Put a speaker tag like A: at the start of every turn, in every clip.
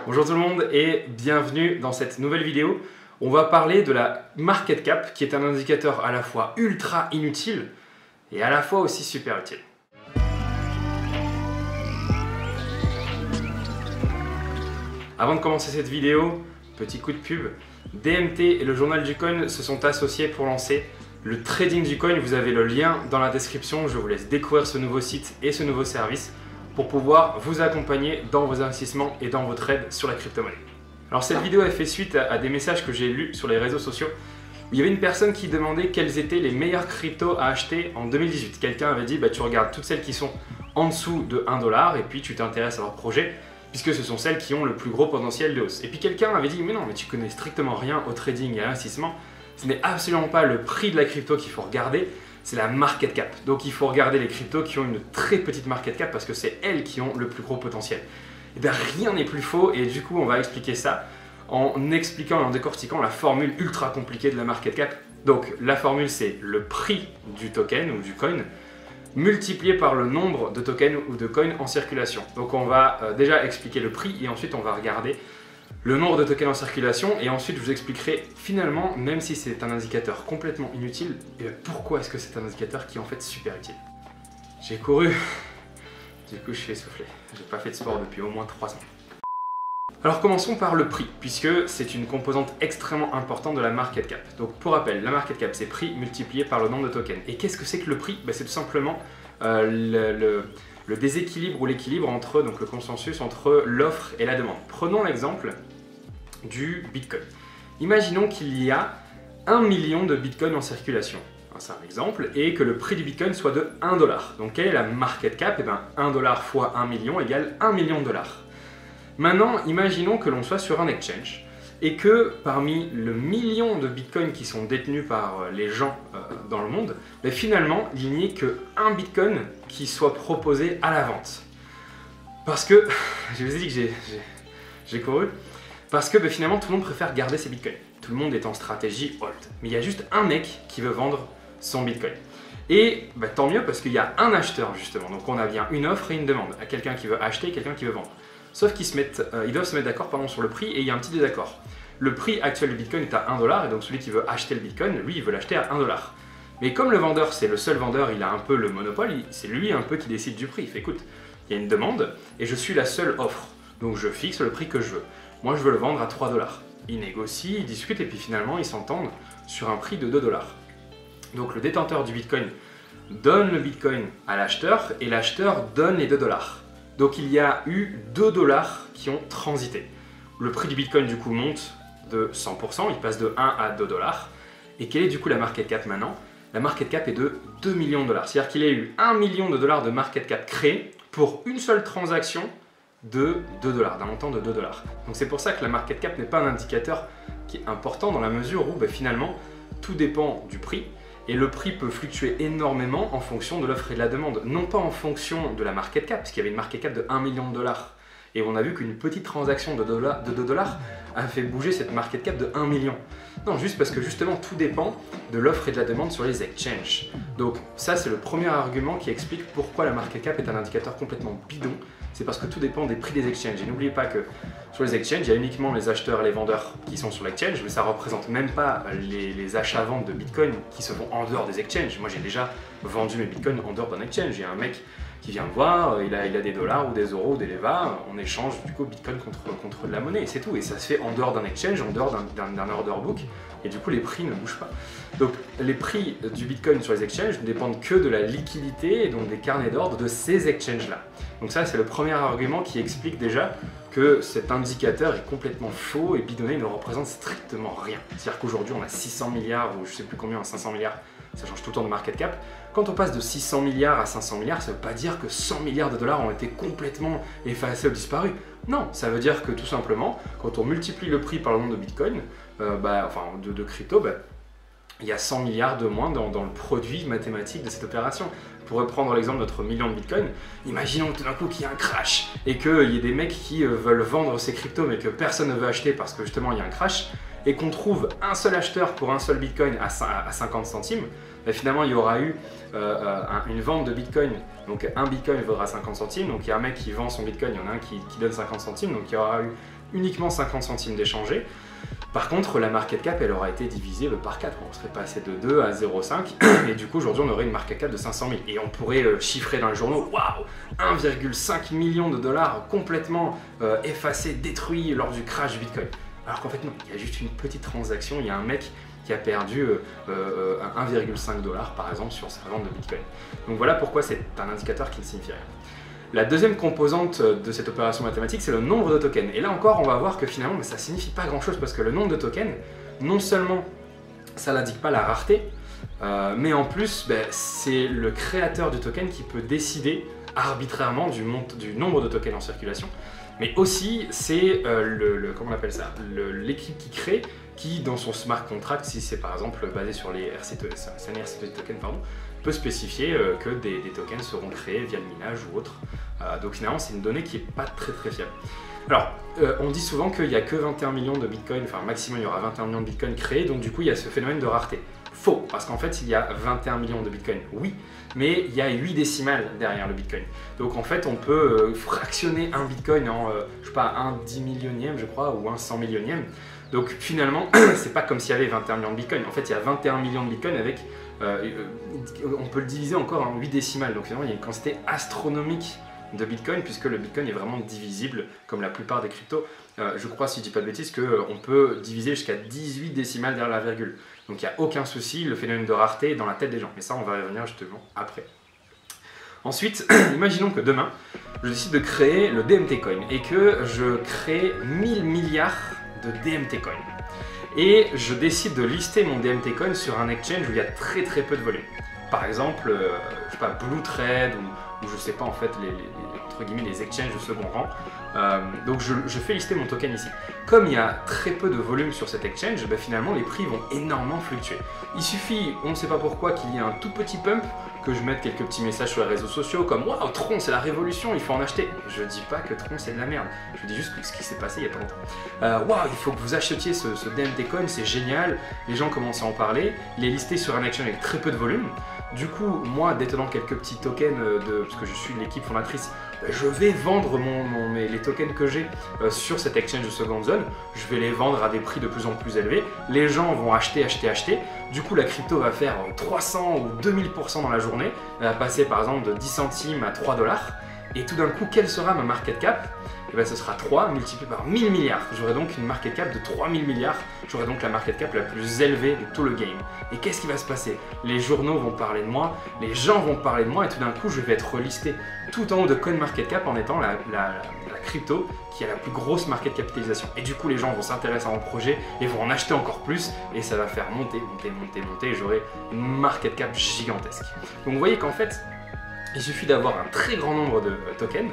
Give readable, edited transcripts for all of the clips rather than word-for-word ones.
A: Bonjour tout le monde et bienvenue dans cette nouvelle vidéo. On va parler de la market cap qui est un indicateur à la fois ultra inutile et à la fois aussi super utile. Avant de commencer cette vidéo, petit coup de pub, DMT et le journal du coin se sont associés pour lancer le trading du coin. Vous avez le lien dans la description, je vous laisse découvrir ce nouveau site et ce nouveau service pour pouvoir vous accompagner dans vos investissements et dans vos trades sur la crypto-monnaie. Alors cette vidéo a fait suite à des messages que j'ai lus sur les réseaux sociaux où il y avait une personne qui demandait quelles étaient les meilleures cryptos à acheter en 2018. Quelqu'un avait dit tu regardes toutes celles qui sont en dessous de 1$ et puis tu t'intéresses à leur projet puisque ce sont celles qui ont le plus gros potentiel de hausse. Et puis quelqu'un avait dit mais non, mais tu connais strictement rien au trading et à l'investissement, ce n'est absolument pas le prix de la crypto qu'il faut regarder, c'est la market cap. Donc il faut regarder les cryptos qui ont une très petite market cap parce que c'est elles qui ont le plus gros potentiel. Et bien rien n'est plus faux et du coup on va expliquer ça en expliquant et en décortiquant la formule ultra compliquée de la market cap. Donc la formule c'est le prix du token ou du coin multiplié par le nombre de tokens ou de coins en circulation. Donc on va déjà expliquer le prix et ensuite on va regarder le nombre de tokens en circulation et ensuite je vous expliquerai finalement, même si c'est un indicateur complètement inutile, pourquoi est-ce que c'est un indicateur qui est en fait super utile. J'ai couru, du coup je suis essoufflé, j'ai pas fait de sport depuis au moins 3 ans. Alors commençons par le prix, puisque c'est une composante extrêmement importante de la market cap. Donc pour rappel, la market cap c'est prix multiplié par le nombre de tokens. Et qu'est-ce que c'est que le prix? C'est tout simplement le déséquilibre ou l'équilibre entre, donc le consensus entre l'offre et la demande. Prenons l'exemple du Bitcoin. Imaginons qu'il y a 1 million de Bitcoin en circulation. C'est un exemple, et que le prix du Bitcoin soit de 1$. Donc quelle est la market cap? 1$ fois 1 million égale 1 million de dollars. Maintenant, imaginons que l'on soit sur un exchange et que parmi le million de bitcoins qui sont détenus par les gens dans le monde, finalement, il n'y ait qu'un bitcoin qui soit proposé à la vente. Parce que, je vous ai dit que j'ai couru, parce que finalement tout le monde préfère garder ses bitcoins. Tout le monde est en stratégie hold. Mais il y a juste un mec qui veut vendre son bitcoin. Et tant mieux parce qu'il y a un acheteur justement. Donc on a bien une offre et une demande. À quelqu'un qui veut acheter et quelqu'un qui veut vendre. Sauf qu'ils doivent se mettre d'accord sur le prix et il y a un petit désaccord. Le prix actuel du Bitcoin est à 1$ et donc celui qui veut acheter le Bitcoin, lui, il veut l'acheter à 1$. Mais comme le vendeur, c'est le seul vendeur, il a un peu le monopole, c'est lui un peu qui décide du prix. Il fait écoute, il y a une demande et je suis la seule offre. Donc je fixe le prix que je veux. Moi, je veux le vendre à 3$. Ils négocient, ils discutent et puis finalement, ils s'entendent sur un prix de 2$. Donc le détenteur du Bitcoin donne le Bitcoin à l'acheteur et l'acheteur donne les 2$. Donc il y a eu 2$ qui ont transité. Le prix du Bitcoin du coup monte de 100%, il passe de 1 à 2$. Et quelle est du coup la market cap maintenant? La market cap est de 2 millions de dollars. C'est-à-dire qu'il y a eu 1 million de dollars de market cap créé pour une seule transaction de 2$, d'un montant de 2$. Donc c'est pour ça que la market cap n'est pas un indicateur qui est important dans la mesure où finalement tout dépend du prix. Et le prix peut fluctuer énormément en fonction de l'offre et de la demande. Non pas en fonction de la market cap, parce qu'il y avait une market cap de 1 million de dollars. Et on a vu qu'une petite transaction de 2$ a fait bouger cette market cap de 1 million. Non, juste parce que justement tout dépend de l'offre et de la demande sur les exchanges. Donc ça c'est le premier argument qui explique pourquoi la market cap est un indicateur complètement bidon. C'est parce que tout dépend des prix des exchanges. Et n'oubliez pas que sur les exchanges, il y a uniquement les acheteurs et les vendeurs qui sont sur l'exchange, mais ça ne représente même pas les achats-ventes de Bitcoin qui se font en dehors des exchanges. Moi j'ai déjà vendu mes Bitcoins en dehors d'un exchange. Il y a un mec qui vient me voir, il a des dollars ou des euros ou des levas, on échange du coup Bitcoin contre de la monnaie et c'est tout. Et ça se fait en dehors d'un exchange, en dehors d'un order book et du coup les prix ne bougent pas. Donc les prix du Bitcoin sur les exchanges ne dépendent que de la liquidité et donc des carnets d'ordre de ces exchanges-là. Donc ça c'est le premier argument qui explique déjà que cet indicateur est complètement faux et bidonné, il ne représente strictement rien. C'est-à-dire qu'aujourd'hui on a 600 milliards ou je sais plus combien, 500 milliards, ça change tout le temps de market cap. Quand on passe de 600 milliards à 500 milliards, ça ne veut pas dire que 100 milliards de dollars ont été complètement effacés ou disparus. Non, ça veut dire que tout simplement, quand on multiplie le prix par le nombre de Bitcoin, de crypto, il y a 100 milliards de moins dans le produit mathématique de cette opération. Pour reprendre l'exemple de notre million de Bitcoin, imaginons tout d'un coup qu'il y a un crash et qu'il y ait des mecs qui veulent vendre ces cryptos mais que personne ne veut acheter parce que justement il y a un crash et qu'on trouve un seul acheteur pour un seul Bitcoin à 50 centimes, finalement il y aura eu une vente de Bitcoin Donc un bitcoin vaudra 50 centimes, donc il y a un mec qui vend son bitcoin, il y en a un qui donne 50 centimes, donc il y aura eu uniquement 50 centimes d'échangés. Par contre, la market cap, elle aura été divisée par 4. On serait passé de 2 à 0,5. Et du coup, aujourd'hui, on aurait une market cap de 500 000. Et on pourrait chiffrer dans les journaux, waouh, 1,5 million de dollars complètement effacés, détruits lors du crash du Bitcoin. Alors qu'en fait, non, il y a juste une petite transaction. Il y a un mec qui a perdu 1,5 $ par exemple sur sa vente de Bitcoin. Donc voilà pourquoi c'est un indicateur qui ne signifie rien. La deuxième composante de cette opération mathématique, c'est le nombre de tokens. Et là encore, on va voir que finalement, ça ne signifie pas grand-chose parce que le nombre de tokens, non seulement ça n'indique pas la rareté, mais en plus, c'est le créateur du token qui peut décider arbitrairement du nombre de tokens en circulation. Mais aussi, c'est comment on appelle ça, l'équipe qui crée, qui dans son smart contract, si c'est par exemple basé sur les RC2 tokens, pardon, peut spécifier que des tokens seront créés via le minage ou autre. Donc finalement, c'est une donnée qui n'est pas très fiable. Alors, on dit souvent qu'il n'y a que 21 millions de bitcoins, enfin maximum il y aura 21 millions de bitcoins créés, donc du coup il y a ce phénomène de rareté. Faux, parce qu'en fait il y a 21 millions de bitcoins, oui, mais il y a 8 décimales derrière le bitcoin. Donc en fait on peut fractionner un bitcoin en, je sais pas, un 10 millionième je crois, ou un 100 millionième. Donc finalement, c'est pas comme s'il y avait 21 millions de bitcoins, en fait il y a 21 millions de bitcoins avec, on peut le diviser encore en 8 décimales, donc finalement il y a une quantité astronomique de Bitcoin, puisque le Bitcoin est vraiment divisible comme la plupart des cryptos. Je crois, si je dis pas de bêtises, qu'on peut diviser jusqu'à 18 décimales derrière la virgule. Donc il n'y a aucun souci, le phénomène de rareté est dans la tête des gens. Mais ça, on va y revenir justement après. Ensuite, imaginons que demain, je décide de créer le DMT Coin et que je crée 1000 milliards de DMT Coin. Et je décide de lister mon DMT Coin sur un exchange où il y a très peu de volume. Par exemple, je sais pas, Blue Trade ou je sais pas en fait entre guillemets les exchanges de second rang. Donc je fais lister mon token ici. Comme il y a très peu de volume sur cet exchange, finalement les prix vont énormément fluctuer. Il suffit, on ne sait pas pourquoi, qu'il y ait un tout petit pump, que je mette quelques petits messages sur les réseaux sociaux comme « Waouh, Tron c'est la révolution, il faut en acheter !» Je dis pas que Tron c'est de la merde, je dis juste ce qui s'est passé il y a pas longtemps. « Waouh, il faut que vous achetiez ce DMT Coin, c'est génial !» Les gens commencent à en parler, il est listé sur un exchange avec très peu de volume. Du coup, moi, détenant quelques petits tokens, parce que je suis l'équipe fondatrice, je vais vendre les tokens que j'ai sur cet exchange de seconde zone. Je vais les vendre à des prix de plus en plus élevés. Les gens vont acheter. Du coup, la crypto va faire 300 ou 2000% dans la journée. Elle va passer par exemple de 10 centimes à 3 $. Et tout d'un coup, quelle sera ma market cap ? Ce sera 3 multiplié par 1000 milliards. J'aurai donc une market cap de 3000 milliards. J'aurai donc la market cap la plus élevée de tout le game. Et qu'est-ce qui va se passer ? Les journaux vont parler de moi, les gens vont parler de moi et tout d'un coup, je vais être listé tout en haut de CoinMarketCap en étant la crypto qui a la plus grosse market capitalisation. Et du coup, les gens vont s'intéresser à mon projet et vont en acheter encore plus et ça va faire monter et j'aurai une market cap gigantesque. Donc vous voyez qu'en fait, il suffit d'avoir un très grand nombre de tokens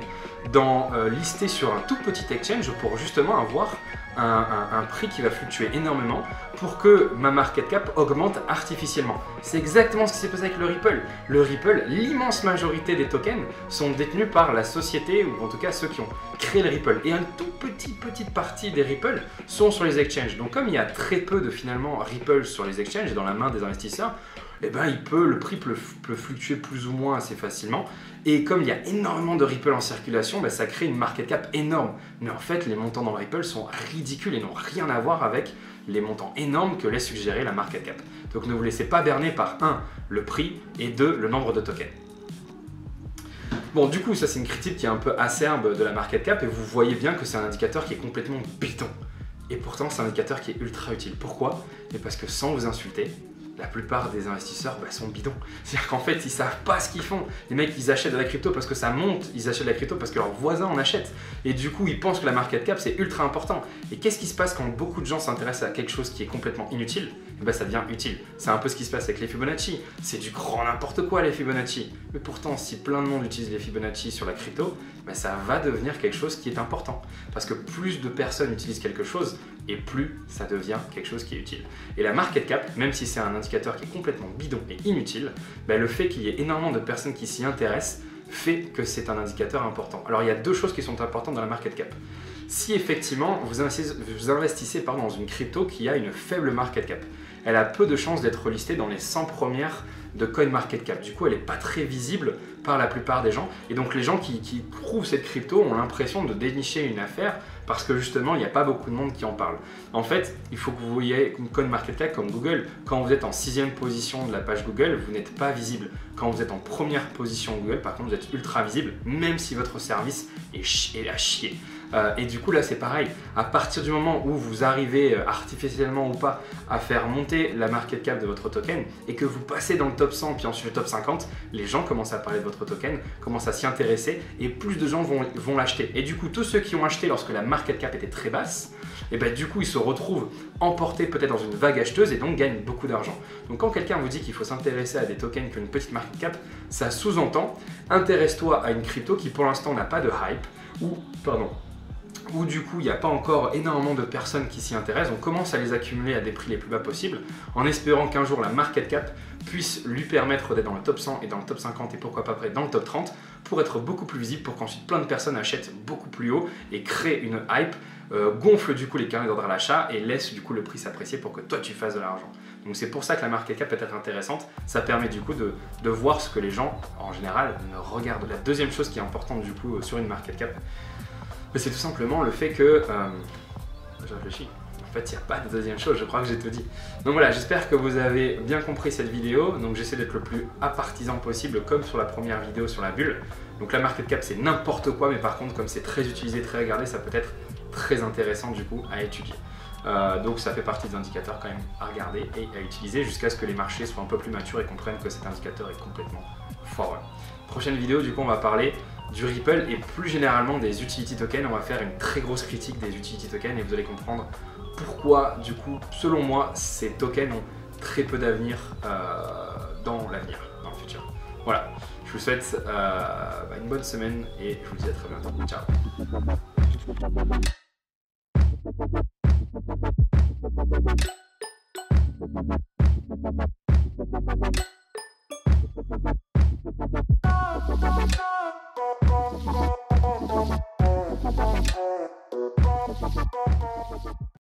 A: listés sur un tout petit exchange pour justement avoir un prix qui va fluctuer énormément pour que ma market cap augmente artificiellement. C'est exactement ce qui s'est passé avec le Ripple. Le Ripple, l'immense majorité des tokens sont détenus par la société ou en tout cas ceux qui ont créé le Ripple. Et une toute petite partie des Ripple sont sur les exchanges. Donc comme il y a très peu de finalement Ripple sur les exchanges et dans la main des investisseurs, le prix peut fluctuer plus ou moins assez facilement. Et comme il y a énormément de Ripple en circulation, ça crée une market cap énorme. Mais en fait, les montants dans le Ripple sont ridicules et n'ont rien à voir avec les montants énormes que laisse suggérer la market cap. Donc ne vous laissez pas berner par 1, le prix, et 2, le nombre de tokens. Bon, du coup, ça c'est une critique qui est un peu acerbe de la market cap et vous voyez bien que c'est un indicateur qui est complètement bidon. Et pourtant, c'est un indicateur qui est ultra utile. Pourquoi ? Parce que sans vous insulter, la plupart des investisseurs sont bidons. C'est-à-dire qu'en fait, ils savent pas ce qu'ils font. Les mecs, ils achètent de la crypto parce que ça monte, ils achètent de la crypto parce que leurs voisins en achètent. Et du coup, ils pensent que la market cap, c'est ultra important. Et qu'est-ce qui se passe quand beaucoup de gens s'intéressent à quelque chose qui est complètement inutile ? Ça devient utile. C'est un peu ce qui se passe avec les Fibonacci. C'est du grand n'importe quoi, les Fibonacci. Mais pourtant, si plein de monde utilise les Fibonacci sur la crypto, ça va devenir quelque chose qui est important. Parce que plus de personnes utilisent quelque chose, et plus ça devient quelque chose qui est utile. Et la market cap, même si c'est un indicateur qui est complètement bidon et inutile, le fait qu'il y ait énormément de personnes qui s'y intéressent fait que c'est un indicateur important. Alors il y a deux choses qui sont importantes dans la market cap. Si effectivement vous investissez dans une crypto qui a une faible market cap, elle a peu de chances d'être listée dans les 100 premières de CoinMarketCap. Du coup, elle n'est pas très visible par la plupart des gens. Et donc les gens qui trouvent cette crypto ont l'impression de dénicher une affaire parce que justement il n'y a pas beaucoup de monde qui en parle. En fait, il faut que vous voyez CoinMarketCap comme Google. Quand vous êtes en 6e position de la page Google, vous n'êtes pas visible. Quand vous êtes en première position Google, par contre, vous êtes ultra visible, même si votre service est à chier. Et du coup là c'est pareil, à partir du moment où vous arrivez artificiellement ou pas à faire monter la market cap de votre token et que vous passez dans le top 100 puis ensuite le top 50, les gens commencent à parler de votre token, commencent à s'y intéresser et plus de gens vont l'acheter. Et du coup tous ceux qui ont acheté lorsque la market cap était très basse, et ben du coup ils se retrouvent emportés peut-être dans une vague acheteuse et donc gagnent beaucoup d'argent. Donc quand quelqu'un vous dit qu'il faut s'intéresser à des tokens qui ont une petite market cap, ça sous-entend intéresse-toi à une crypto qui pour l'instant n'a pas de hype ou du coup il n'y a pas encore énormément de personnes qui s'y intéressent. On commence à les accumuler à des prix les plus bas possibles en espérant qu'un jour la market cap puisse lui permettre d'être dans le top 100 et dans le top 50 et pourquoi pas après dans le top 30 pour être beaucoup plus visible, pour qu'ensuite plein de personnes achètent beaucoup plus haut et créent une hype, gonfle du coup les carnets d'ordre à l'achat et laisse du coup le prix s'apprécier pour que toi tu fasses de l'argent. Donc c'est pour ça que la market cap peut être intéressante, ça permet du coup de voir ce que les gens en général ne regardent. La deuxième chose qui est importante du coup sur une market cap, c'est tout simplement le fait que... je réfléchis. En fait, il n'y a pas de deuxième chose, je crois que j'ai tout dit. Donc voilà, j'espère que vous avez bien compris cette vidéo. Donc j'essaie d'être le plus apartisan possible, comme sur la première vidéo sur la bulle. Donc la market cap, c'est n'importe quoi, mais par contre, comme c'est très utilisé, très regardé, ça peut être très intéressant du coup à étudier. Donc ça fait partie des indicateurs quand même à regarder et à utiliser jusqu'à ce que les marchés soient un peu plus matures et comprennent que cet indicateur est complètement forward. Prochaine vidéo, du coup, on va parler du Ripple et plus généralement des utility tokens. On va faire une très grosse critique des utility tokens et vous allez comprendre pourquoi, du coup, selon moi, ces tokens ont très peu d'avenir dans l'avenir, dans le futur. Voilà, je vous souhaite une bonne semaine et je vous dis à très bientôt. Ciao.